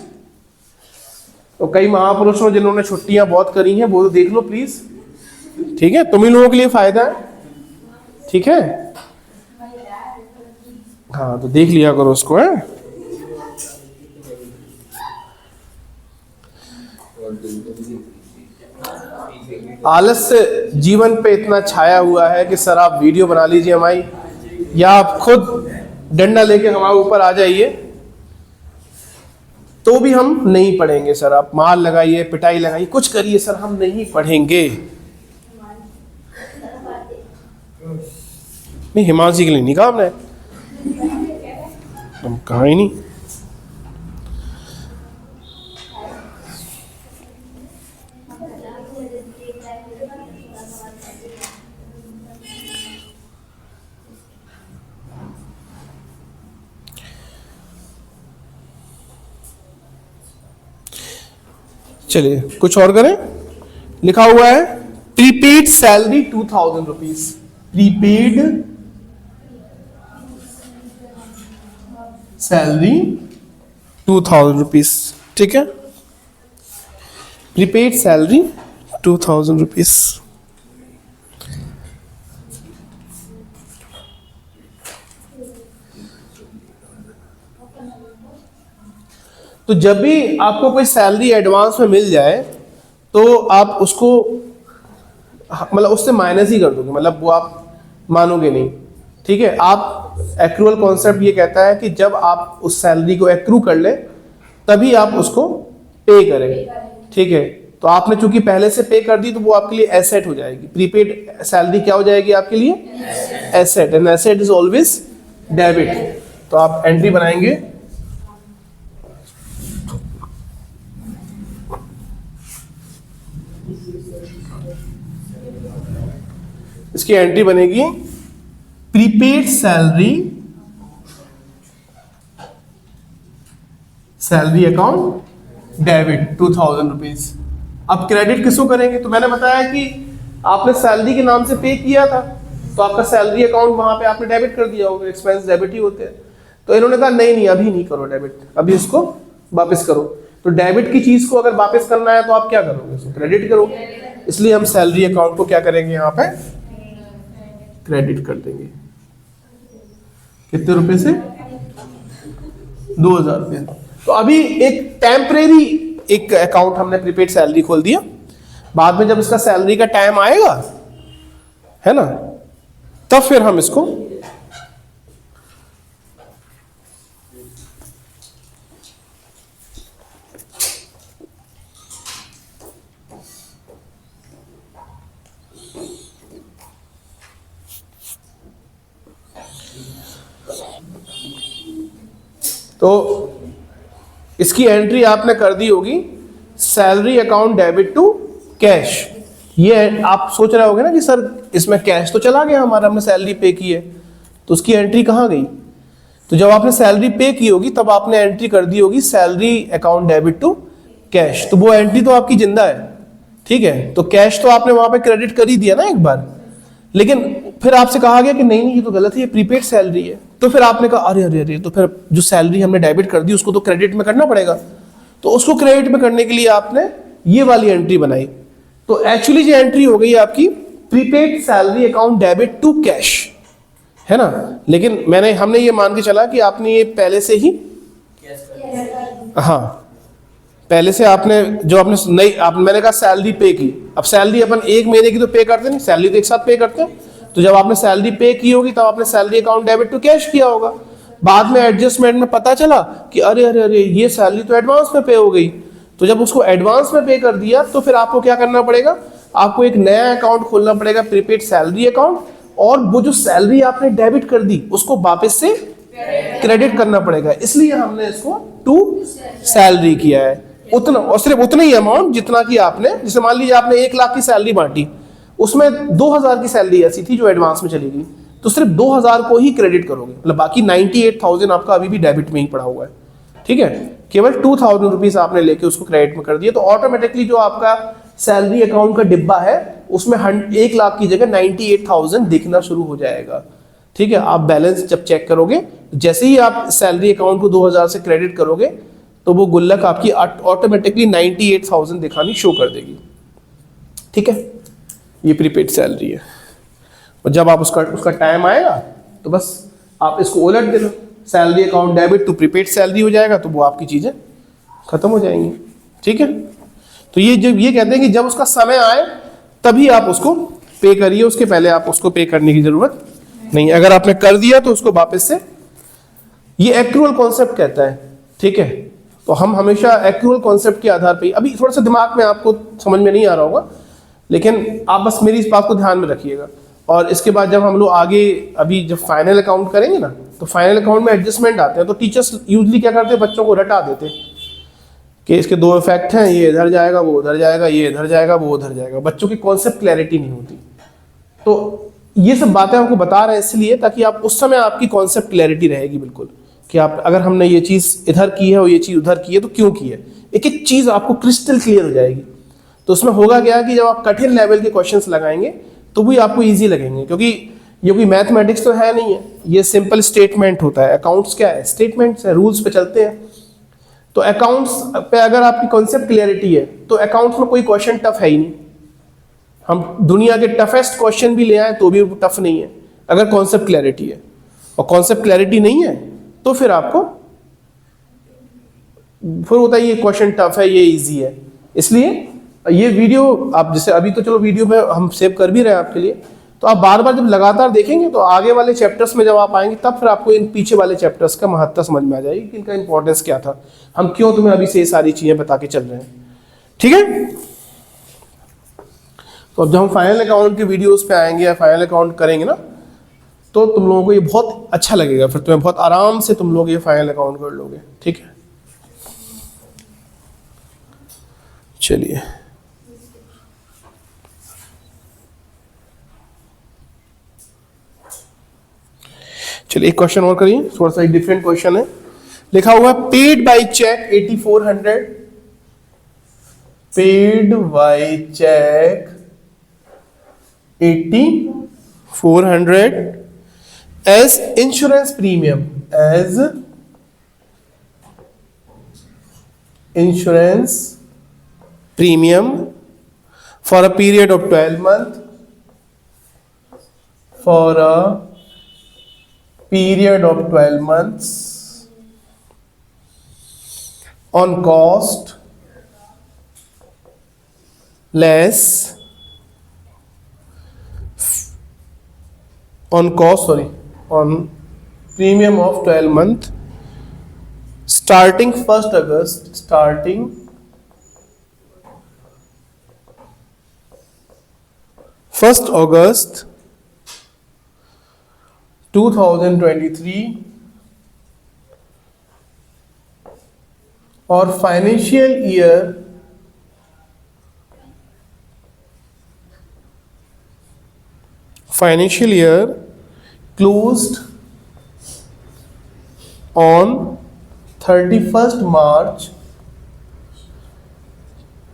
तो कई महापुरुषों जिन्होंने छुट्टियां बहुत करी हैं वो तो देख लो प्लीज, ठीक है, तुम ही लोगों के लिए फायदा है, ठीक है। हाँ तो देख लिया करो उसको, है। आलस्य जीवन पे इतना छाया हुआ है कि सर आप वीडियो बना लीजिए हमारी, या आप खुद डंडा लेके हमारे ऊपर आ जाइए, तो भी हम नहीं पढ़ेंगे सर। आप मार लगाइए, पिटाई लगाइए, कुछ करिए सर, हम नहीं पढ़ेंगे। नहीं, हिमांशी के लिए नहीं कहा हमने, हम कहा ही नहीं। चलिए कुछ और करें। लिखा हुआ है prepaid salary 2,000 rupees, prepaid salary 2,000 rupees, ठीक है। Prepaid salary 2,000 rupees. तो जब भी आपको कोई सैलरी एडवांस में मिल जाए तो आप उसको मतलब उससे माइनस ही कर दोगे, मतलब वो आप मानोगे नहीं, ठीक है। आप एक्रूअल कॉन्सेप्ट ये कहता है कि जब आप उस सैलरी को एक्रू कर ले तभी आप उसको पे करें, ठीक है। तो आपने चूंकि पहले से पे कर दी तो वो आपके लिए एसेट हो जाएगी। प्रीपेड सैलरी क्या हो जाएगी आपके लिए, asset, and asset is always debit. तो आप एंट्री बनाएंगे इसकी एंट्री बनेगी prepaid salary, salary account debit 2,000 rupees. अब क्रेडिट किसको करेंगे, तो मैंने बताया कि आपने सैलरी के नाम से पे किया था तो आपका सैलरी अकाउंट वहां पे आपने डेबिट कर दिया होगा, एक्सपेंस डेबिट ही होते हैं। तो इन्होंने कहा नहीं नहीं अभी नहीं करो डेबिट, अभी इसको वापस करो। तो डेबिट की चीज को अगर वापस करना है तो आप क्या करोगे, क्रेडिट करोगे। इसलिए हम सैलरी अकाउंट को क्या करेंगे यहाँ पे क्रेडिट कर देंगे। कितने रुपए से? 2000 रुपये। तो अभी एक टेम्परेरी एक अकाउंट हमने प्रीपेड सैलरी खोल दिया, बाद में जब इसका सैलरी का टाइम आएगा, है ना, तब फिर हम इसको तो इसकी एंट्री आपने कर दी होगी, salary account debit to cash. ये आप सोच रहे होगे ना कि सर इसमें कैश तो चला गया हमारा, हमने सैलरी पे की है, तो उसकी एंट्री कहाँ गई? तो जब आपने सैलरी पे की होगी तब आपने एंट्री कर दी होगी salary account debit to cash. तो वो एंट्री तो आपकी जिंदा है, ठीक है। तो कैश तो आपने वहां पे क्रेडिट कर ही दिया ना एक बार, लेकिन फिर आपसे कहा गया कि नहीं नहीं ये तो गलत है, ये प्रीपेड सैलरी है। तो फिर आपने कहा अरे अरे अरे, तो फिर जो सैलरी हमने डेबिट कर दी उसको तो क्रेडिट में करना पड़ेगा। तो उसको क्रेडिट में करने के लिए आपने ये वाली एंट्री बनाई। तो एक्चुअली जो एंट्री हो गई आपकी prepaid salary account debit to cash, है ना। लेकिन हमने ये मान के चला कि आपने ये पहले से ही, हाँ पहले से आपने जो आपने मैंने कहा सैलरी पे की। अब सैलरी अपन एक महीने की तो पे करते नहीं, सैलरी तो एक साथ पे करते हैं। तो जब आपने सैलरी पे की होगी तब आपने salary account debit to cash किया होगा। बाद में एडजस्टमेंट में पता चला कि अरे अरे अरे ये सैलरी तो एडवांस में पे हो गई। तो जब उसको एडवांस में पे कर दिया तो फिर आपको क्या करना पड़ेगा, आपको एक नया अकाउंट खोलना पड़ेगा, प्रीपेड सैलरी अकाउंट, और वो जो सैलरी आपने डेबिट कर दी उसको वापस से क्रेडिट करना पड़ेगा। इसलिए हमने इसको टू सैलरी किया है। उतना, और सिर्फ उतना ही अमाउंट जितना कि आपने, जैसे मान लीजिए आपने 1 लाख की सैलरी बांटी, उसमें 2000 की सैलरी ऐसी थी जो एडवांस में चली गई, तो सिर्फ 2000 को ही क्रेडिट करोगे, मतलब बाकी 98,000 आपका अभी भी डेबिट में ही पड़ा हुआ है, ठीक है। केवल 2000 रुपीज आपने लेके उसको क्रेडिट में कर दिया, तो ऑटोमेटिकली जो आपका सैलरी अकाउंट का डिब्बा है उसमें 1 लाख की जगह 98,000 दिखना शुरू हो जाएगा, ठीक है। आप बैलेंस जब चेक करोगे, जैसे ही आप सैलरी अकाउंट को 2000 से क्रेडिट करोगे तो वो गुल्लक आपकी ऑटोमेटिकली 98,000 दिखानी शो कर देगी, ठीक है। ये प्रीपेड सैलरी है। और जब आप उसका टाइम आएगा तो बस आप इसको उलट दे लो, salary account debit to prepaid salary हो जाएगा, तो वो आपकी चीजें खत्म हो जाएंगी, ठीक है। तो ये जब ये कहते हैं कि जब उसका समय आए तभी आप उसको पे करिए, उसके पहले आप उसको पे करने की जरूरत नहीं। अगर आपने कर दिया तो उसको वापस से, ये एक्रूअल कॉन्सेप्ट कहता है, ठीक है। तो हम हमेशा एक्रूअल कॉन्सेप्ट के आधार पे, अभी थोड़ा सा दिमाग में आपको समझ में नहीं आ रहा होगा, लेकिन आप बस मेरी इस बात को ध्यान में रखिएगा। और इसके बाद जब हम लोग आगे अभी जब फाइनल अकाउंट करेंगे ना, तो फाइनल अकाउंट में एडजस्टमेंट आते हैं, तो टीचर्स यूजली क्या करते हैं, बच्चों को रटा देते हैं कि इसके 2 इफेक्ट हैं, ये इधर जाएगा वो उधर जाएगा, ये इधर जाएगा वो उधर जाएगा। बच्चों की कॉन्सेप्ट क्लैरिटी नहीं होती। तो ये सब बातें आपको बता रहे हैं इसलिए ताकि आप उस समय आपकी कॉन्सेप्ट क्लैरिटी रहेगी बिल्कुल, कि आप अगर हमने ये चीज़ इधर की है और ये चीज़ उधर की है तो क्यों की है, एक एक चीज़ आपको क्रिस्टल क्लियर हो जाएगी। तो उसमें होगा क्या कि जब आप कठिन लेवल के क्वेश्चंस लगाएंगे तो भी आपको इजी लगेंगे, क्योंकि ये कोई मैथमेटिक्स तो है नहीं है, ये सिंपल स्टेटमेंट होता है। अकाउंट्स क्या है, स्टेटमेंट्स है, रूल्स पे चलते हैं। तो अकाउंट्स पे अगर आपकी कॉन्सेप्ट क्लियरिटी है तो अकाउंट्स में कोई क्वेश्चन टफ है ही नहीं। हम दुनिया के टफेस्ट क्वेश्चन भी ले आए तो भी टफ नहीं है अगर कॉन्सेप्ट क्लैरिटी है। और कॉन्सेप्ट क्लैरिटी नहीं है तो फिर आपको फिर होता है ये क्वेश्चन टफ है, ये इजी है। इसलिए ये वीडियो आप जैसे अभी तो चलो वीडियो में हम सेव कर भी रहे हैं आपके लिए, तो आप बार बार जब लगातार देखेंगे तो आगे वाले चैप्टर्स में जब आप आएंगे तब फिर आपको इन पीछे वाले चैप्टर्स का महत्ता समझ में आ जाएगी कि इनका इंपॉर्टेंस क्या था, हम क्यों तुम्हें अभी से ये सारी चीजें बता के चल रहे हैं, ठीक है। तो अब जब हम फाइनल अकाउंट के वीडियोस पे आएंगे या फाइनल अकाउंट करेंगे ना, तो तुम लोगों को ये बहुत अच्छा लगेगा, फिर तुम्हें बहुत आराम से तुम लोग ये फाइनल अकाउंट कर लोगे, ठीक है। चलिए एक क्वेश्चन और करिए, थोड़ा सा एक डिफरेंट क्वेश्चन है। लिखा हुआ है paid by cheque 8400, paid by cheque 8400 as insurance premium, as insurance premium for a period of 12 months, for a period of 12 months on cost less on premium of 12 month starting 1st August 2023 और financial year closed on 31st March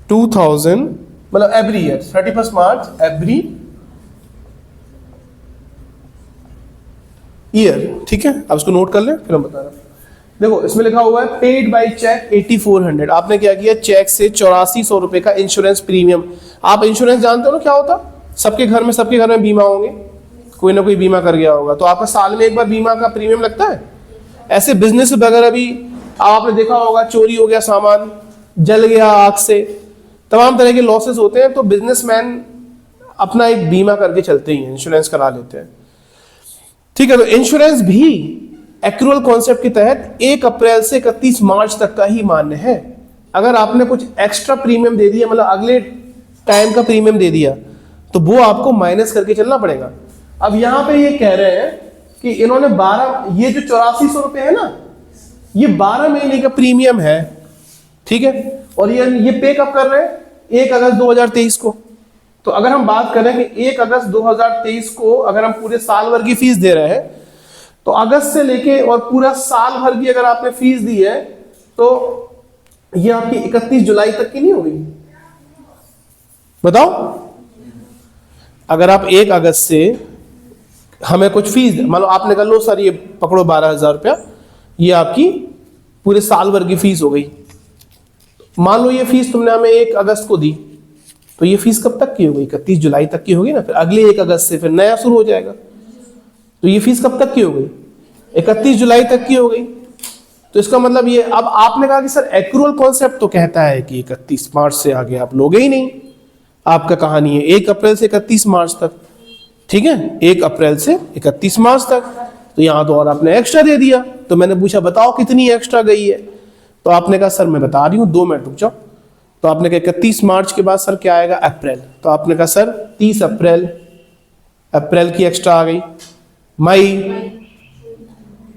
2000, मतलब every year 31st March every year. ठीक है, अब इसको नोट कर लें, फिर हम बता रहे हैं। देखो इसमें लिखा हुआ है पेड बाय चेक 8400। आपने क्या किया, चेक से 8400 रुपए का इंश्योरेंस प्रीमियम। आप इंश्योरेंस जानते हो ना क्या होता, सबके घर में बीमा होंगे, कोई ना कोई बीमा कर गया होगा, तो आपका साल में एक बार बीमा का प्रीमियम लगता है। ऐसे बिजनेस वगैरह भी आपने देखा होगा, चोरी हो गया सामान, जल गया आग से, तमाम तरह के लॉसेस होते हैं, तो बिजनेसमैन अपना एक बीमा करके चलते ही हैं, इंश्योरेंस करा लेते हैं। ठीक है, तो इंश्योरेंस भी एक्रूअल कॉन्सेप्ट के तहत 1 अप्रैल से 31 मार्च तक का ही मान्य है। अगर आपने कुछ एक्स्ट्रा प्रीमियम दे दिया, मतलब अगले टाइम का प्रीमियम दे दिया, तो वो आपको माइनस करके चलना पड़ेगा। अब यहां पे ये कह रहे हैं कि इन्होंने 12, ये जो 8400 रुपए है ना, ये 12 महीने का प्रीमियम है। ठीक है, और ये पे कब कर रहे हैं, 1 अगस्त 2023 को। तो अगर हम बात करें कि 1 अगस्त 2023 को अगर हम पूरे साल भर की फीस दे रहे हैं, तो अगस्त से लेके और पूरा साल भर की अगर आपने फीस दी है, तो ये आपकी 31 जुलाई तक की नहीं होगी। बताओ, अगर आप 1 अगस्त से हमें कुछ फीस, मान लो आपने कहा लो सर ये पकड़ो 12,000 रुपया, ये आपकी पूरे साल भर की फीस हो गई। मान लो ये फीस तुमने हमें 1 अगस्त को दी, तो ये फीस कब तक की होगी, 31 जुलाई तक की होगी ना। फिर अगले 1 अगस्त से फिर नया शुरू हो जाएगा, तो ये फीस कब तक की हो गई, 31 जुलाई तक की हो गई। तो इसका मतलब ये, अब आपने कहा कि सर एक्रूअल कॉन्सेप्ट तो कहता है कि 31 मार्च से आगे आप लोगे ही नहीं, आपका कहानी है 1 अप्रैल से 31 मार्च तक। ठीक है, 1 अप्रैल से 31 मार्च तक, तो यहां तो और आपने एक्स्ट्रा दे दिया। तो मैंने पूछा बताओ कितनी एक्स्ट्रा गई है, तो आपने कहा सर मैं बता रही हूं, 2 मिनट रुक जाओ। तो आपने कहा 31 मार्च के बाद सर क्या आएगा, अप्रैल। तो आपने कहा सर 30 अप्रैल, अप्रैल की एक्स्ट्रा आ गई, मई,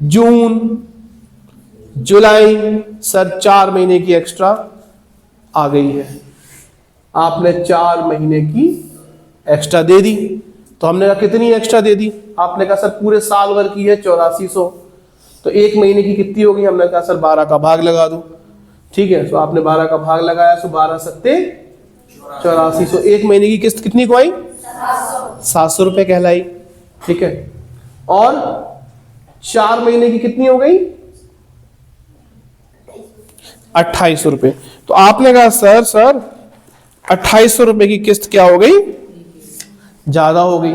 जून, जुलाई, सर 4 महीने की एक्स्ट्रा आ गई है। आपने 4 महीने की एक्स्ट्रा दे दी। तो हमने कहा कितनी एक्स्ट्रा दे दी, आपने कहा सर पूरे साल भर की है 8400, तो 1 महीने की कितनी होगी, हमने कहा सर 12 का भाग लगा दो। ठीक है, तो आपने 12 का भाग लगाया, तो 12 सत्ते 8400, 1 महीने की किस्त कितनी को आई, 700 रुपए कहलाई। ठीक है, और 4 महीने की कितनी हो गई, 2800 रुपए। तो आपने कहा सर 2800 रुपए की किस्त क्या हो गई, ज्यादा हो गई।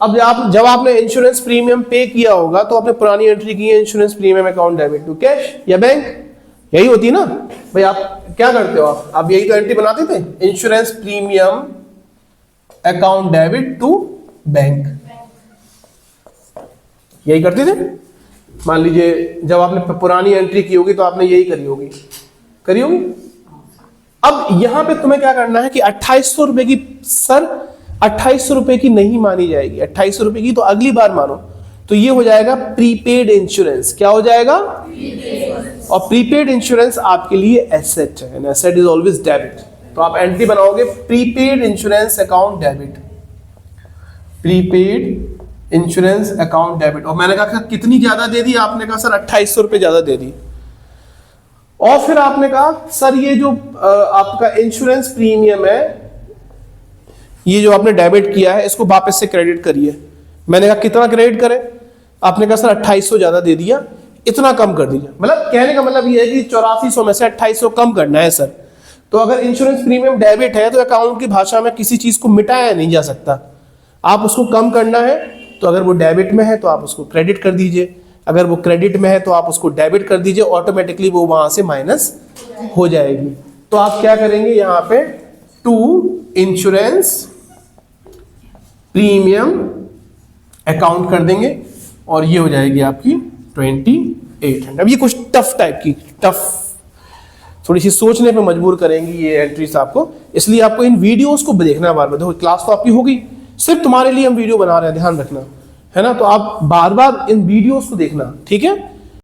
अब जब आपने इंश्योरेंस प्रीमियम पे किया होगा, तो आपने पुरानी एंट्री की है, insurance premium account debit to cash या बैंक, यही होती है ना भाई। आप क्या करते हो, आप यही तो एंट्री बनाते थे, insurance premium account debit to bank, यही करते थे। मान लीजिए जब आपने पुरानी एंट्री की होगी, तो आपने यही करी होगी। अब यहां पे तुम्हें क्या करना है कि 2800 रुपए की, सर 2800 रुपए की नहीं मानी जाएगी, 2800 रुपए की तो अगली बार मानो। तो ये हो जाएगा प्रीपेड इंश्योरेंस। क्या हो जाएगा, और प्रीपेड इंश्योरेंस आपके लिए एसेट है, and asset is always debit. तो आप एंट्री बनाओगे prepaid insurance account debit, prepaid insurance account debit. और मैंने कहा कितनी ज्यादा दे दी, आपने कहा सर 2800 रुपए ज्यादा दे दी। और फिर आपने कहा सर ये जो आपका इंश्योरेंस प्रीमियम है, ये जो आपने डेबिट किया है, इसको वापस से क्रेडिट करिए। मैंने कहा कितना क्रेडिट करें, आपने कहा सर 2800 ज्यादा दे दिया, इतना कम कर दीजिए। मतलब कहने का मतलब ये है कि 8400 में से 2800 कम करना है सर। तो अगर इंश्योरेंस प्रीमियम डेबिट है, तो अकाउंट की भाषा में किसी चीज को मिटाया नहीं जा सकता, आप उसको कम करना है, तो तो अगर वो डेबिट में है तो आप उसको क्रेडिट कर दीजिए, अगर वो क्रेडिट में है तो आप उसको डेबिट कर दीजिए, ऑटोमेटिकली वो वहां से माइनस हो जाएगी। तो आप क्या करेंगे यहाँ पे, टू इंश्योरेंस प्रीमियम अकाउंट कर देंगे और ये हो जाएगी आपकी 2800। अब ये कुछ टफ टाइप की, टफ थोड़ी सी सोचने पे मजबूर करेंगी ये एंट्रीज आपको, इसलिए आपको इन वीडियोस को देखना बार बार। देखो क्लास तो आपकी होगी, सिर्फ तुम्हारे लिए हम वीडियो बना रहे हैं, ध्यान रखना है ना। तो आप बार बार इन वीडियोस को देखना, ठीक है।